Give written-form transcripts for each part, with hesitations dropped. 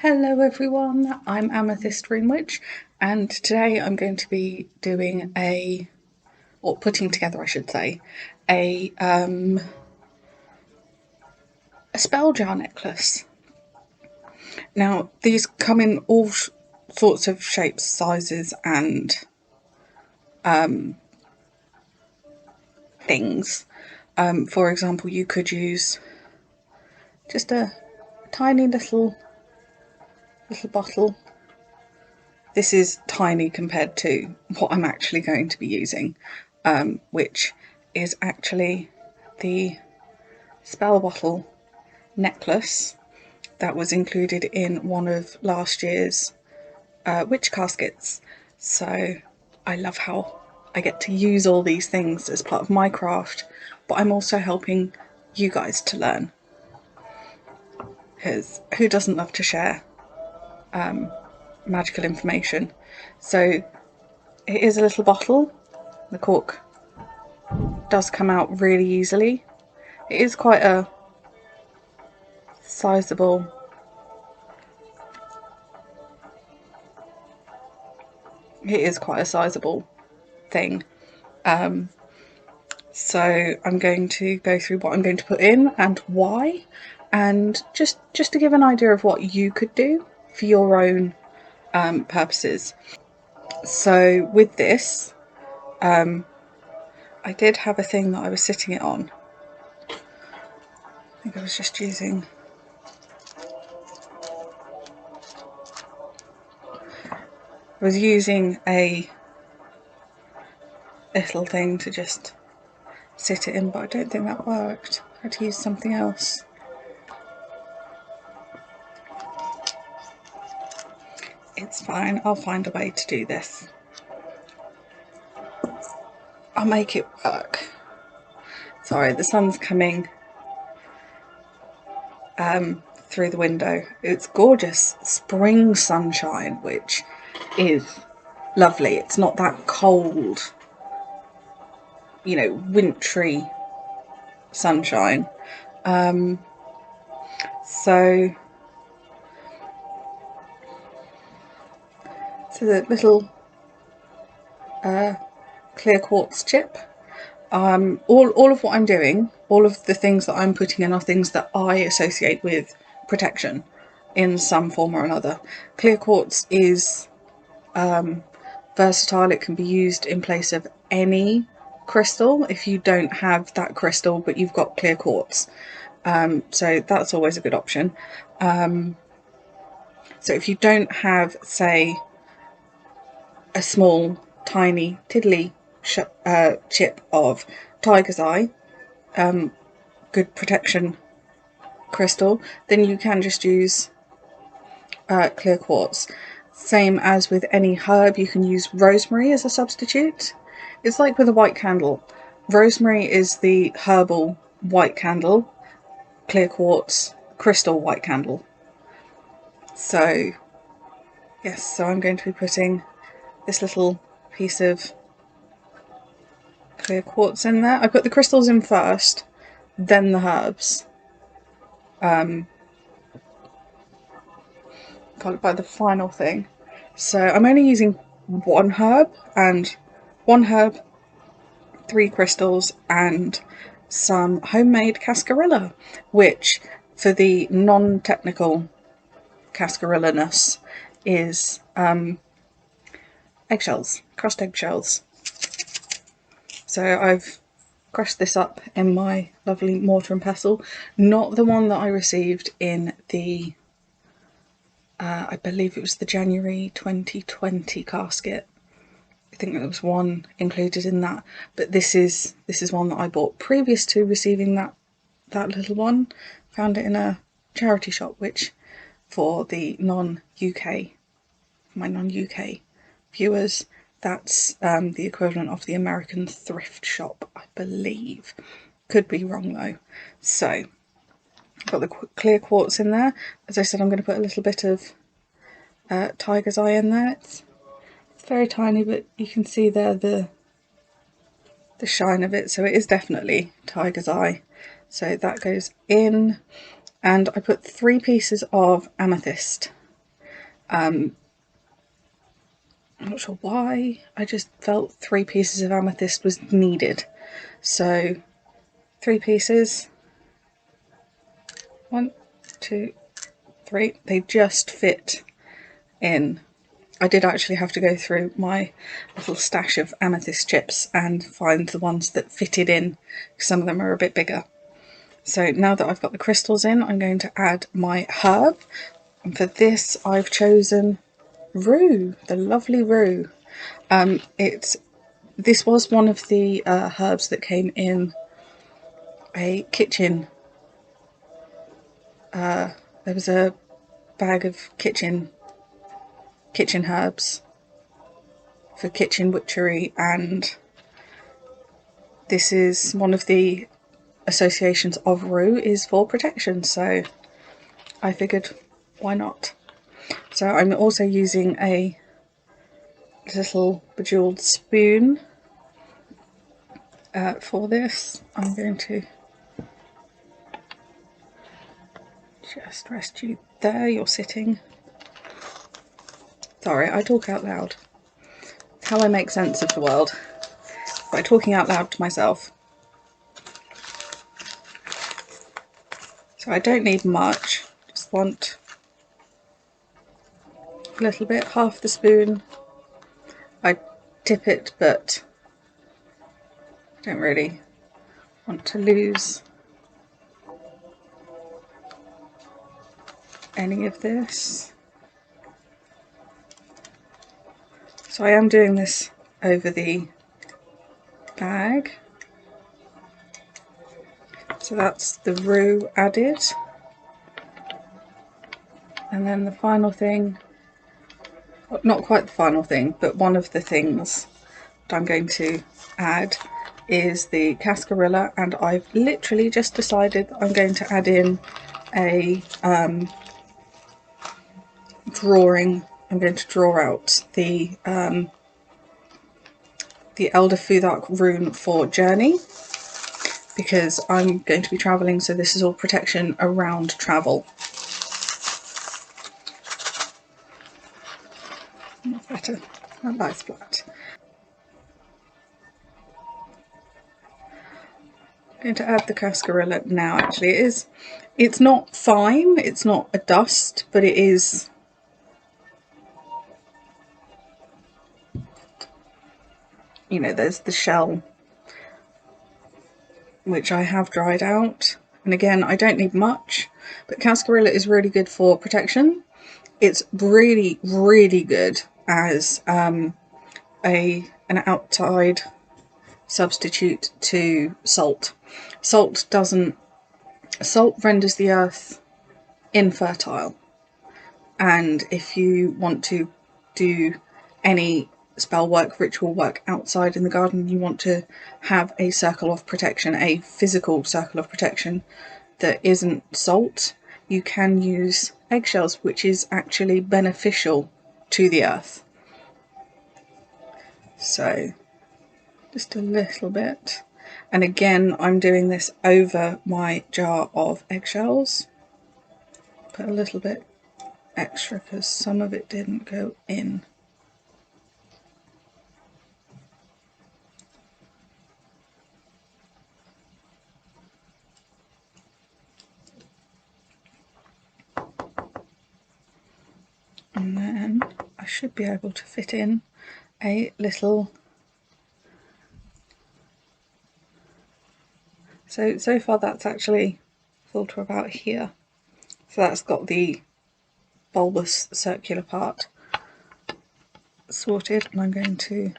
Hello everyone, I'm Amethyst Dream Witch, and today I'm going to be doing or putting together I should say, a spell jar necklace. Now these come in all sorts of shapes, sizes and things. For example, you could use just a tiny little bottle. This is tiny compared to what I'm actually going to be using, which is actually the spell bottle necklace that was included in one of last year's witch caskets. So I love how I get to use all these things as part of my craft, but I'm also helping you guys to learn, because who doesn't love to share magical information? So it is a little bottle. The cork does come out really easily. It is quite a sizable thing. So I'm going to go through what I'm going to put in and why, and just to give an idea of what you could do for your own purposes. So with this, I did have a thing that I was sitting it on. I think I was just using a little thing to just sit it in, but I don't think that worked. I had to use something else. It's fine, I'll find a way to do this. I'll make it work. Sorry, the sun's coming through the window. It's gorgeous spring sunshine, which is lovely. It's not that cold, wintry sunshine. So the little clear quartz chip. All of what I'm doing, all of the things that I'm putting in are things that I associate with protection in some form or another. Clear quartz is versatile. It can be used in place of any crystal if you don't have that crystal but you've got clear quartz. So that's always a good option. So if you don't have, say, a small, tiny, tiddly chip of tiger's eye, good protection crystal, then you can just use clear quartz. Same as with any herb, you can use rosemary as a substitute. It's like with a white candle. Rosemary is the herbal white candle, clear quartz, crystal white candle. So yes, so I'm going to be putting this little piece of clear quartz in there. I put the crystals in first, then the herbs. Followed by the final thing. So I'm only using one herb, 3 crystals, and some homemade cascarilla, which for the non-technical cascarilla-ness is eggshells, crushed eggshells. So I've crushed this up in my lovely mortar and pestle, not the one that I received in the I believe it was the January 2020 casket. I think there was one included in that, but this is one that I bought previous to receiving that little one. Found it in a charity shop, which for the non-UK viewers, that's the equivalent of the American thrift shop, I believe. Could be wrong though. So I've got the clear quartz in there. As I said, I'm going to put a little bit of tiger's eye in there. It's very tiny, but you can see there the shine of it, so it is definitely tiger's eye. So that goes in, and I put 3 pieces of amethyst I'm not sure why, I just felt 3 pieces of amethyst was needed. So 3 pieces, 1, 2, 3, they just fit in. I did actually have to go through my little stash of amethyst chips and find the ones that fitted in, because some of them are a bit bigger. So now that I've got the crystals in, I'm going to add my herb. And for this I've chosen rue, the lovely rue. This was one of the herbs that came in a kitchen. There was a bag of kitchen herbs for kitchen witchery, and this is one of the associations of rue is for protection, so I figured why not. So I'm also using a little bejeweled spoon for this. I'm going to just rest you there, you're sitting. Sorry, I talk out loud. It's how I make sense of the world, by talking out loud to myself. So I don't need much, just want a little bit, half the spoon. I dip it, but don't really want to lose any of this. So I am doing this over the bag. So that's the rue added. And then the final thing, not quite the final thing, but one of the things that I'm going to add is the cascarilla, and I've literally just decided I'm going to add in a drawing. I'm going to draw out the Elder Futhark rune for Journey, because I'm going to be travelling, so this is all protection around travel. That's better, that lies flat. I'm going to add the cascarilla now. Actually, it's not fine, it's not a dust, but it is, you know, there's the shell, which I have dried out. And again, I don't need much, but cascarilla is really good for protection. It's really, really good as an outside substitute to salt. Salt renders the earth infertile, and if you want to do any spell work, ritual work outside in the garden, you want to have a circle of protection, a physical circle of protection that isn't salt. You can use eggshells, which is actually beneficial to the earth. So just a little bit, and again I'm doing this over my jar of eggshells. Put a little bit extra because some of it didn't go in. And then I should be able to fit in a little. So far that's actually full to about here. So that's got the bulbous circular part sorted, and I'm going to,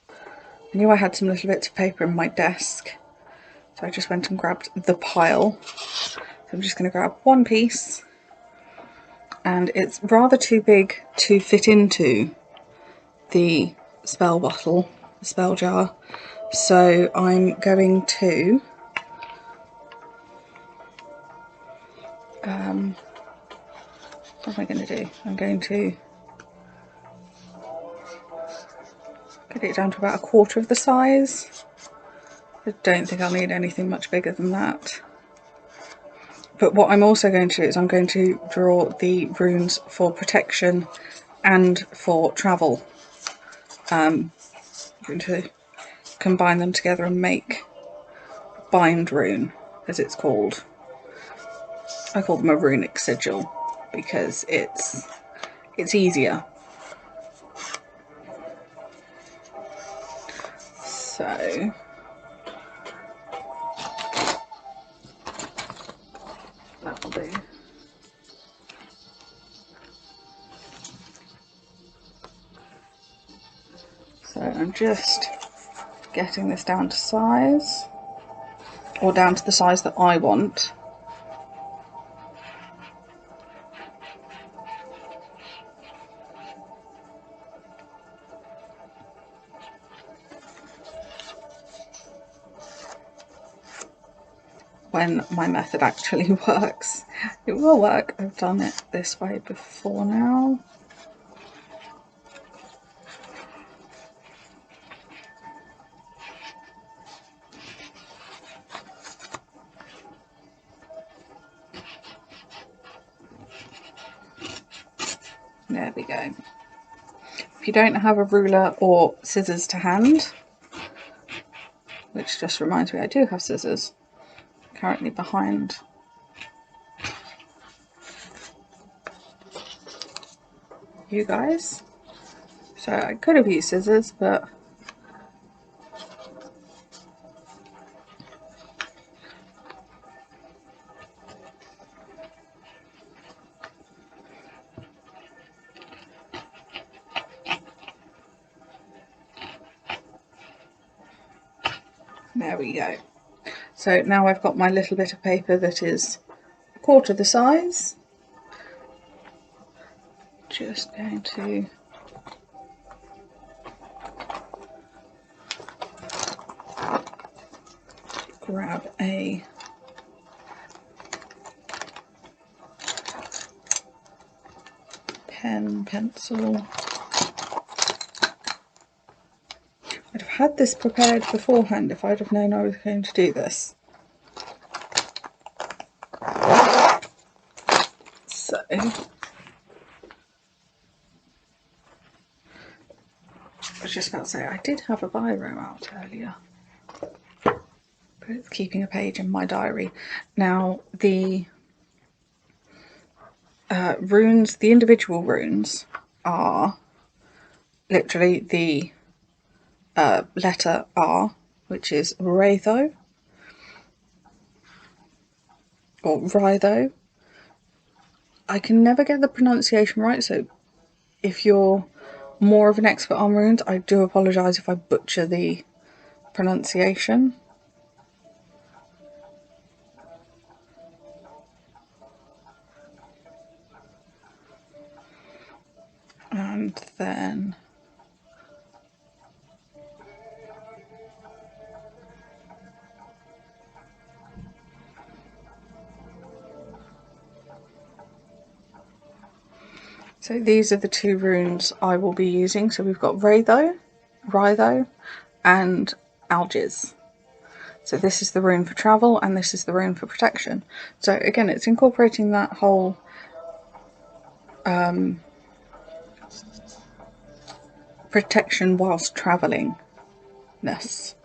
I knew I had some little bits of paper in my desk, so I just went and grabbed the pile. So I'm just going to grab one piece, and it's rather too big to fit into the spell bottle, the spell jar, so I'm going to what am I going to do? I'm going to get it down to about 1/4 of the size. I don't think I'll need anything much bigger than that. But what I'm also going to do is I'm going to draw the runes for protection and for travel. I'm going to combine them together and make bind rune, as it's called. I call them a runic sigil because it's easier. So that'll do. So I'm just getting this down to size, or down to the size that I want. When my method actually works. It will work. I've done it this way before now. There we go. If you don't have a ruler or scissors to hand, which just reminds me I do have scissors currently behind you guys, so I could have used scissors, but there we go. So now I've got my little bit of paper that is a quarter the size. Just going to grab a pen, pencil. I'd have had this prepared beforehand if I'd have known I was going to do this. So I was just about to say, I did have a biro out earlier, but it's keeping a page in my diary. Now the runes, the individual runes are literally the letter R, which is Raytho, or Rytho. I can never get the pronunciation right, so if you're more of an expert on runes, I do apologise if I butcher the pronunciation. And then so these are the two runes I will be using. So we've got Rytho, and Algiz. So this is the rune for travel and this is the rune for protection. So again, it's incorporating that whole protection whilst travelling-ness.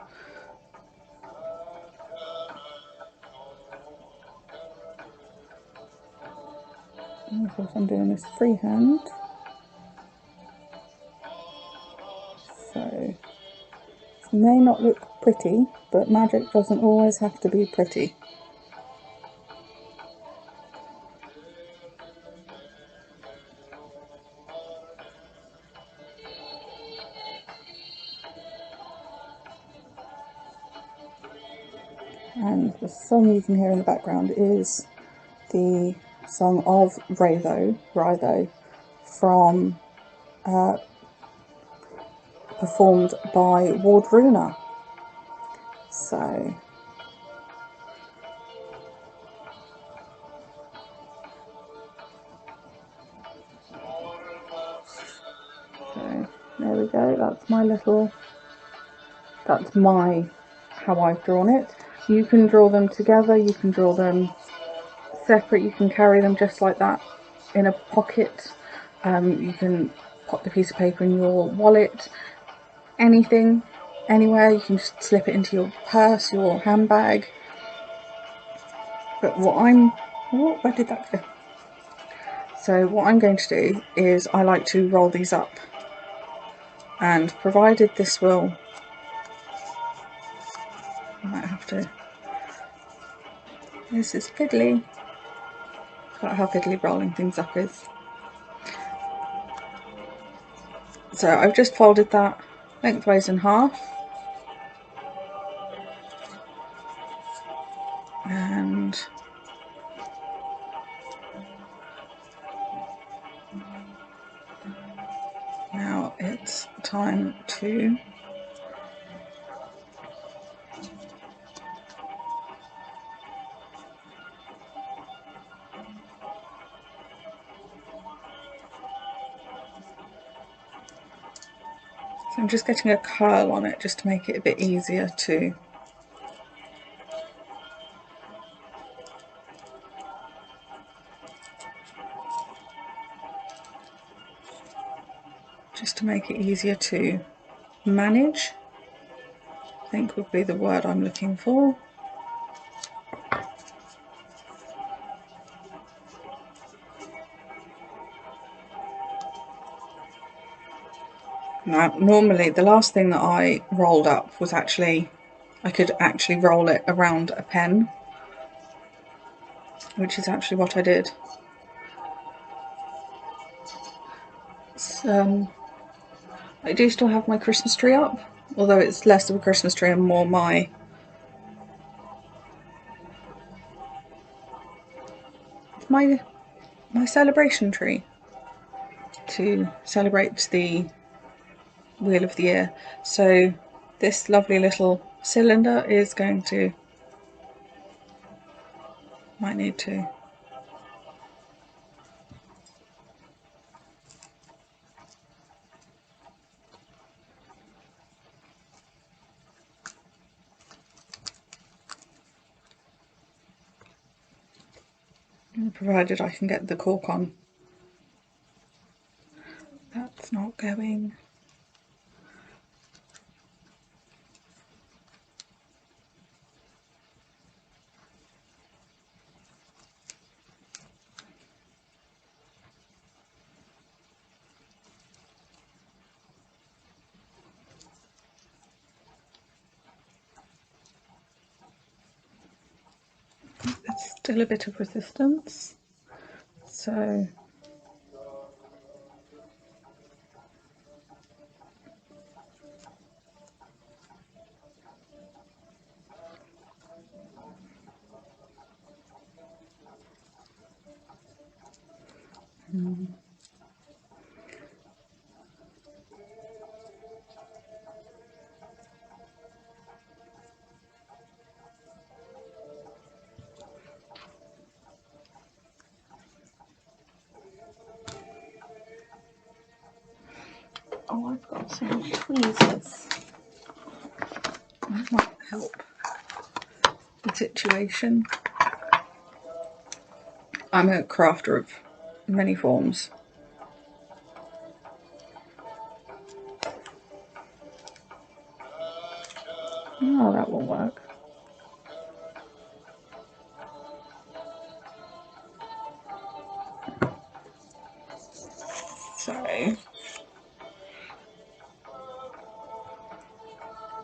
And of course I'm doing this freehand. So it may not look pretty, but magic doesn't always have to be pretty. And the song you can hear in the background is the song of Rytho, from performed by Wardruna. So there we go, that's my how I've drawn it. You can draw them together, you can draw them separate. You can carry them just like that in a pocket. You can pop the piece of paper in your wallet, anything, anywhere. You can just slip it into your purse, your handbag. But where did that go? So what I'm going to do is I like to roll these up, and provided this will, I might have to, this is fiddly, quite how fiddly rolling things up is. So I've just folded that lengthways in half, and now it's time to so I'm just getting a curl on it just to make it a bit easier to manage, I think would be the word I'm looking for. Now, normally the last thing that I rolled up was I could actually roll it around a pen, which is actually what I did. I do still have my Christmas tree up, although it's less of a Christmas tree and more my celebration tree to celebrate the Wheel of the Year. So this lovely little cylinder is going to, might need to provided I can get the cork on. That's not going. It's still a bit of resistance, so oh, I've got some tweezers. That might help the situation. I'm a crafter of many forms. Oh, that will work. So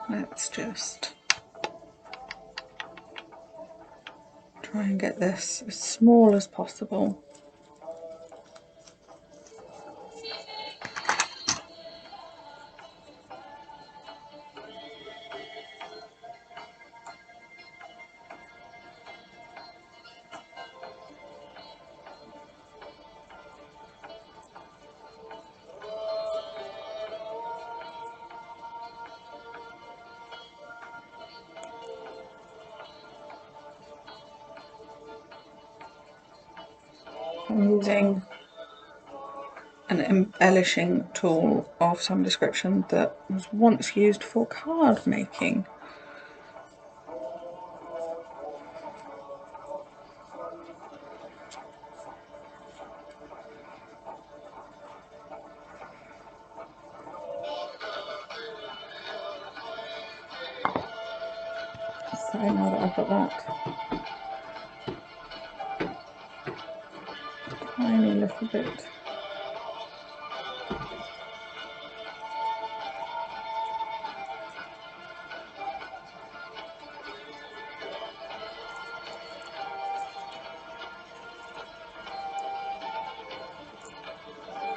let's just try and get this as small as possible. I'm using an embellishing tool of some description that was once used for card making. try now that I've got that tiny little bit.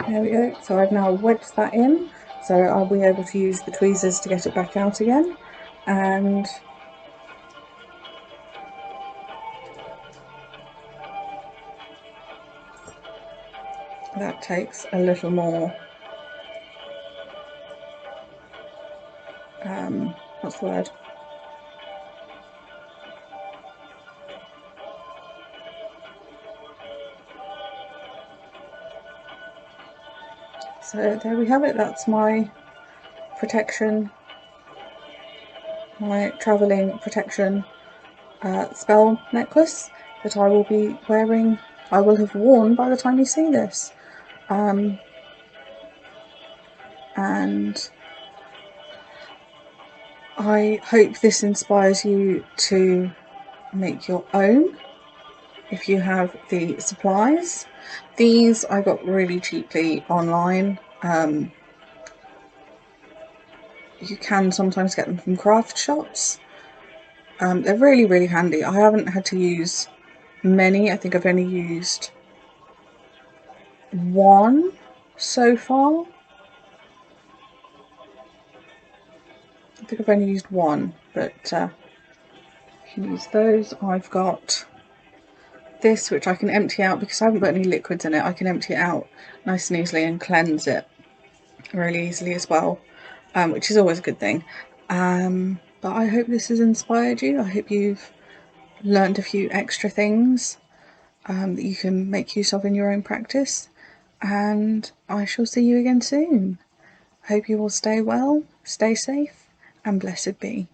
There we go, so I've now wedged that in, so I'll be able to use the tweezers to get it back out again, and that takes a little more, what's the word? So there we have it, that's my protection, my travelling protection spell necklace that I will be wearing, I will have worn by the time you see this. And I hope this inspires you to make your own if you have the supplies. These I got really cheaply online. You can sometimes get them from craft shops. They're really, really handy. I haven't had to use many. I think I've only used one so far. I think I've only used one, but you can use those. I've got this, which I can empty out because I haven't got any liquids in it. I can empty it out nice and easily and cleanse it really easily as well, which is always a good thing. But I hope this has inspired you. I hope you've learned a few extra things that you can make use of in your own practice, and I shall see you again soon. Hope you will stay well, stay safe, and blessed be.